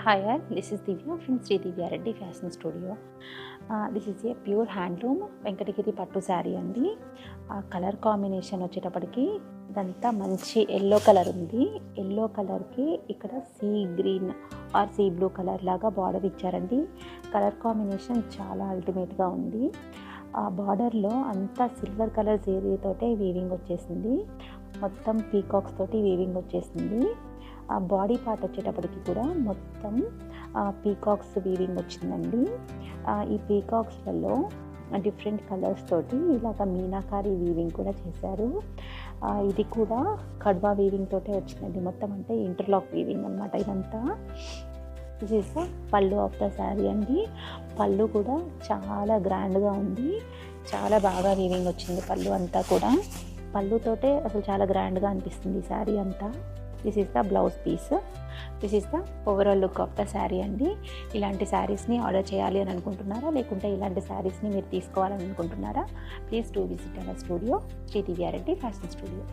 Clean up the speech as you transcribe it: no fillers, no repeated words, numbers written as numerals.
Hi, all. This is Divya from Sri Divya Reddy Fashion Studio. This is a pure handloom Venkatagiri పట్టు శారీ అండి. Colour combination వచ్చేటప్పటికి ఇదంతా మంచి yellow colour ఉంది. Yellow కలర్కి ఇక్కడ sea green are sea blue colour లాగా బార్డర్ ఇచ్చారండి. కలర్ కాంబినేషన్ చాలా అల్టిమేట్గా ఉంది. ఆ బార్డర్లో అంతా సిల్వర్ కలర్ జరీతోటే వీవింగ్ వచ్చేసింది. మొత్తం పీకాక్స్ తోటి వీవింగ్ వచ్చేసింది. ఆ బాడీ పార్ట్ వచ్చేటప్పటికి కూడా మొత్తం పీకాక్స్ వీవింగ్ వచ్చిందండి. ఈ పీకాక్స్లలో డిఫరెంట్ కలర్స్ తోటి ఇలాగ మీనాకారి వీవింగ్ కూడా చేశారు. ఇది కూడా కడ్వా వీవింగ్ తోటే వచ్చిందండి. మొత్తం అంటే ఇంటర్లాక్ వీవింగ్ అనమాట ఇదంతా. దిస్ ఈస్ ద పళ్ళు ఆఫ్ ద శారీ అండి. పళ్ళు కూడా చాలా గ్రాండ్గా ఉంది. చాలా బాగా వీవింగ్ వచ్చింది పళ్ళు అంతా కూడా. పళ్ళుతోటే అసలు చాలా గ్రాండ్గా అనిపిస్తుంది ఈ శారీ అంతా. This is the blouse piece. This is the overall look of the sari అండి. ఇలాంటి శారీస్ని ఆర్డర్ చేయాలి అని అనుకుంటున్నారా, లేకుంటే ఇలాంటి శారీస్ని మీరు తీసుకోవాలని అనుకుంటున్నారా? Please do visit our studio, Shri Divya Reddy fashion studio.